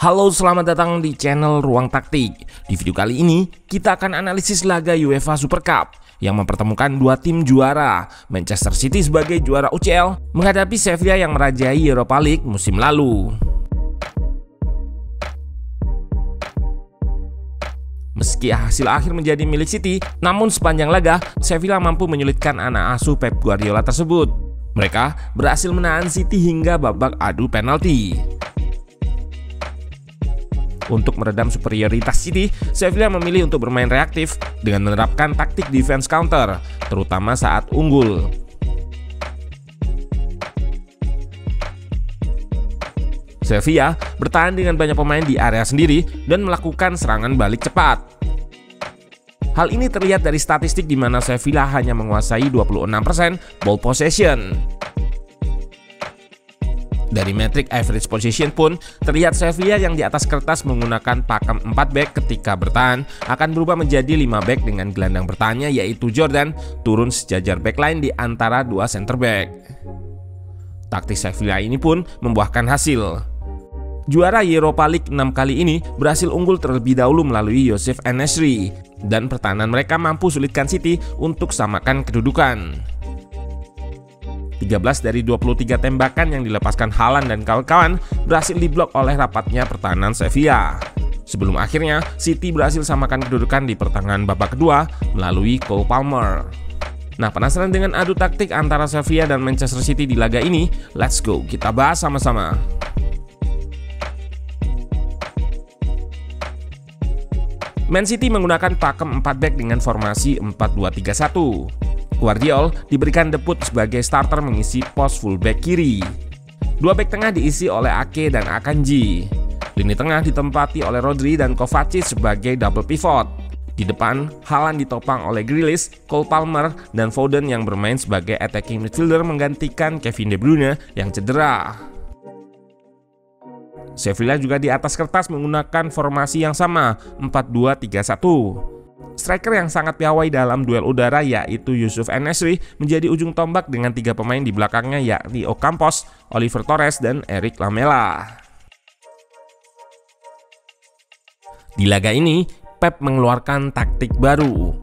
Halo, selamat datang di channel Ruang Taktik. Di video kali ini, kita akan analisis laga UEFA Super Cup yang mempertemukan dua tim juara. Manchester City sebagai juara UCL menghadapi Sevilla yang merajai Europa League musim lalu. Meski hasil akhir menjadi milik City, namun sepanjang laga, Sevilla mampu menyulitkan anak asuh Pep Guardiola tersebut. Mereka berhasil menahan City hingga babak adu penalti. Untuk meredam superioritas City, Sevilla memilih untuk bermain reaktif dengan menerapkan taktik defense counter, terutama saat unggul. Sevilla bertahan dengan banyak pemain di area sendiri dan melakukan serangan balik cepat. Hal ini terlihat dari statistik di mana Sevilla hanya menguasai 26% ball possession. Dari metrik average possession pun terlihat Sevilla yang di atas kertas menggunakan pakem 4 back ketika bertahan akan berubah menjadi 5 back dengan gelandang bertahannya yaitu Jordan turun sejajar backline di antara dua center back. Taktik Sevilla ini pun membuahkan hasil. Juara Europa League 6 kali ini berhasil unggul terlebih dahulu melalui Youssef En-Nesyri dan pertahanan mereka mampu sulitkan City untuk samakan kedudukan. 13 dari 23 tembakan yang dilepaskan Haaland dan kawan-kawan berhasil diblok oleh rapatnya pertahanan Sevilla. Sebelum akhirnya City berhasil samakan kedudukan di pertengahan babak kedua melalui Cole Palmer. Nah, penasaran dengan adu taktik antara Sevilla dan Manchester City di laga ini? Let's go, kita bahas sama-sama. Man City menggunakan pakem 4 back dengan formasi 4-2-3-1. Guardiola diberikan debut sebagai starter mengisi pos fullback kiri. Dua back tengah diisi oleh Ake dan Akanji. Lini tengah ditempati oleh Rodri dan Kovacic sebagai double pivot. Di depan, Haaland ditopang oleh Grealish, Cole Palmer, dan Foden yang bermain sebagai attacking midfielder menggantikan Kevin De Bruyne yang cedera. Sevilla juga di atas kertas menggunakan formasi yang sama, 4-2-3-1. Striker yang sangat piawai dalam duel udara yaitu Youssef En-Nesyri menjadi ujung tombak dengan 3 pemain di belakangnya yakni Ocampos, Oliver Torres, dan Eric Lamela. Di laga ini, Pep mengeluarkan taktik baru.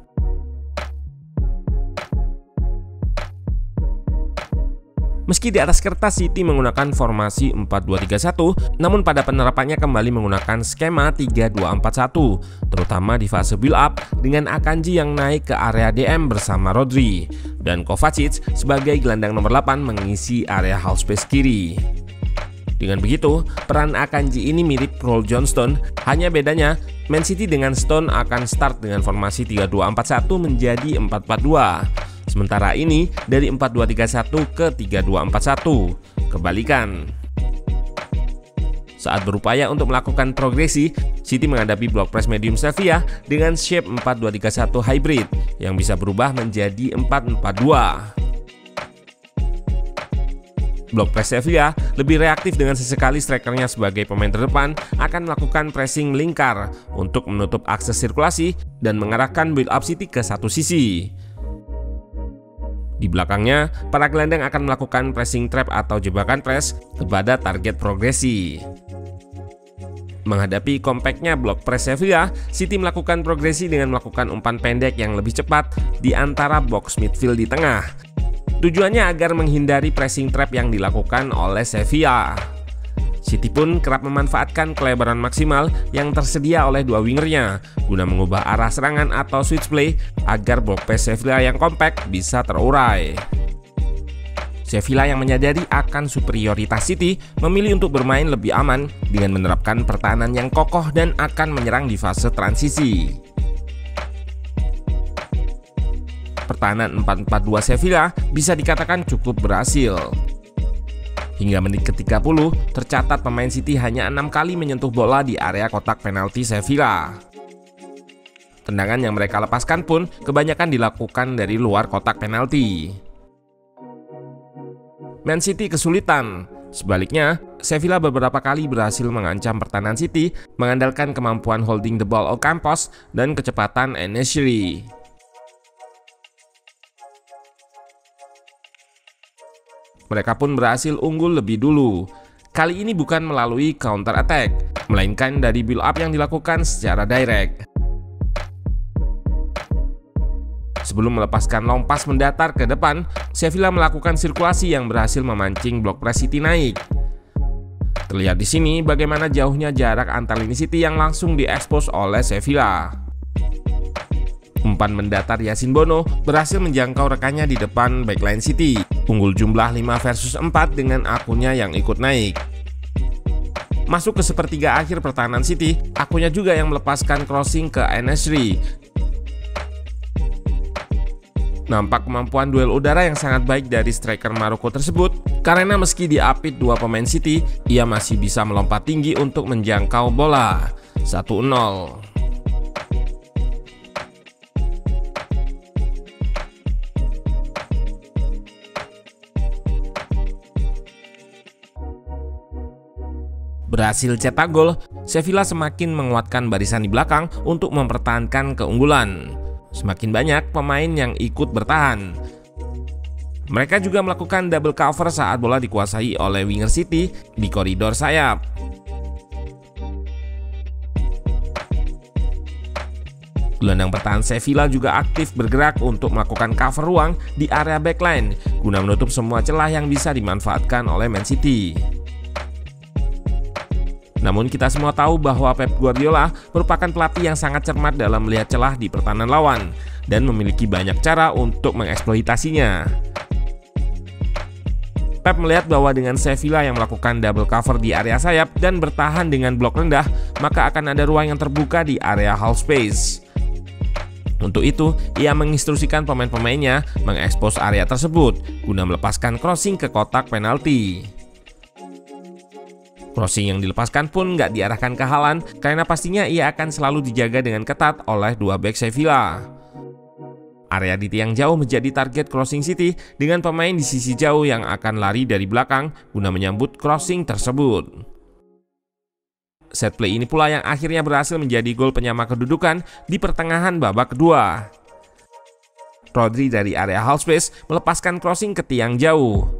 Meski di atas kertas City menggunakan formasi 4-2-3-1, namun pada penerapannya kembali menggunakan skema 3-2-4-1, terutama di fase build up dengan Akanji yang naik ke area DM bersama Rodri, dan Kovacic sebagai gelandang nomor 8 mengisi area half space kiri. Dengan begitu, peran Akanji ini mirip Paul Johnston, hanya bedanya Man City dengan Stone akan start dengan formasi 3-2-4-1 menjadi 4-4-2. Sementara ini dari 4-2-3-1 ke 3-2-4-1, kebalikan. Saat berupaya untuk melakukan progresi, City menghadapi block press medium Sevilla dengan shape 4-2-3-1 hybrid yang bisa berubah menjadi 4-4-2. Block press Sevilla lebih reaktif dengan sesekali strikernya sebagai pemain terdepan akan melakukan pressing lingkar untuk menutup akses sirkulasi dan mengarahkan build up City ke satu sisi. Di belakangnya, para gelandang akan melakukan pressing trap atau jebakan press kepada target progresi. Menghadapi kompaknya blok press Sevilla, City melakukan progresi dengan melakukan umpan pendek yang lebih cepat di antara box midfield di tengah. Tujuannya agar menghindari pressing trap yang dilakukan oleh Sevilla. City pun kerap memanfaatkan kelebaran maksimal yang tersedia oleh dua wingernya guna mengubah arah serangan atau switch play agar block press Sevilla yang kompak bisa terurai. Sevilla yang menyadari akan superioritas City memilih untuk bermain lebih aman dengan menerapkan pertahanan yang kokoh dan akan menyerang di fase transisi. Pertahanan 4-4-2 Sevilla bisa dikatakan cukup berhasil. Hingga menit ke-30, tercatat pemain City hanya 6 kali menyentuh bola di area kotak penalti Sevilla. Tendangan yang mereka lepaskan pun kebanyakan dilakukan dari luar kotak penalti. Man City kesulitan. Sebaliknya, Sevilla beberapa kali berhasil mengancam pertahanan City mengandalkan kemampuan holding the ball Ocampos dan kecepatan En-Nesyri. Mereka pun berhasil unggul lebih dulu. Kali ini bukan melalui counter attack, melainkan dari build up yang dilakukan secara direct. Sebelum melepaskan long pass mendatar ke depan, Sevilla melakukan sirkulasi yang berhasil memancing blok press City naik. Terlihat di sini bagaimana jauhnya jarak antar lini City yang langsung diekspos oleh Sevilla. Umpan mendatar Yasin Bono berhasil menjangkau rekannya di depan backline City. Unggul jumlah 5 versus 4 dengan akunnya yang ikut naik. Masuk ke sepertiga akhir pertahanan City, akunnya juga yang melepaskan crossing ke En-Nesyri. Nampak kemampuan duel udara yang sangat baik dari striker Maroko tersebut, karena meski diapit dua pemain City, ia masih bisa melompat tinggi untuk menjangkau bola. 1-0. Berhasil cetak gol, Sevilla semakin menguatkan barisan di belakang untuk mempertahankan keunggulan. Semakin banyak pemain yang ikut bertahan. Mereka juga melakukan double cover saat bola dikuasai oleh winger City di koridor sayap. Gelandang pertahanan Sevilla juga aktif bergerak untuk melakukan cover ruang di area backline guna menutup semua celah yang bisa dimanfaatkan oleh Man City. Namun kita semua tahu bahwa Pep Guardiola merupakan pelatih yang sangat cermat dalam melihat celah di pertahanan lawan dan memiliki banyak cara untuk mengeksploitasinya. Pep melihat bahwa dengan Sevilla yang melakukan double cover di area sayap dan bertahan dengan blok rendah, maka akan ada ruang yang terbuka di area half space. Untuk itu, ia menginstruksikan pemain-pemainnya mengekspos area tersebut guna melepaskan crossing ke kotak penalti. Crossing yang dilepaskan pun nggak diarahkan ke Haaland karena pastinya ia akan selalu dijaga dengan ketat oleh dua bek Sevilla. Area di tiang jauh menjadi target crossing City dengan pemain di sisi jauh yang akan lari dari belakang guna menyambut crossing tersebut. Set play ini pula yang akhirnya berhasil menjadi gol penyama kedudukan di pertengahan babak kedua. Rodri dari area half space melepaskan crossing ke tiang jauh.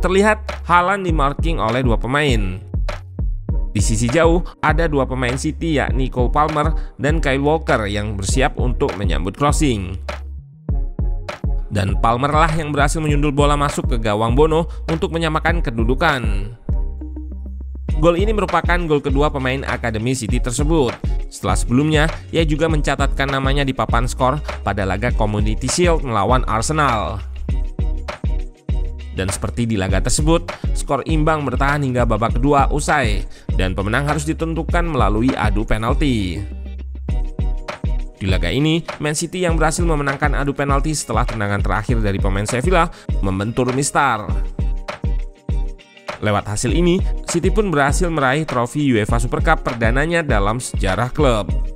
Terlihat Haaland dimarking oleh dua pemain. Di sisi jauh ada dua pemain City yakni Cole Palmer dan Kyle Walker yang bersiap untuk menyambut crossing. Dan Palmer lah yang berhasil menyundul bola masuk ke gawang Bono untuk menyamakan kedudukan. Gol ini merupakan gol kedua pemain akademi City tersebut. Setelah sebelumnya, ia juga mencatatkan namanya di papan skor pada laga Community Shield melawan Arsenal. Dan seperti di laga tersebut, skor imbang bertahan hingga babak kedua usai dan pemenang harus ditentukan melalui adu penalti. Di laga ini, Man City yang berhasil memenangkan adu penalti setelah tendangan terakhir dari pemain Sevilla membentur Mistar. Lewat hasil ini, City pun berhasil meraih trofi UEFA Super Cup perdananya dalam sejarah klub.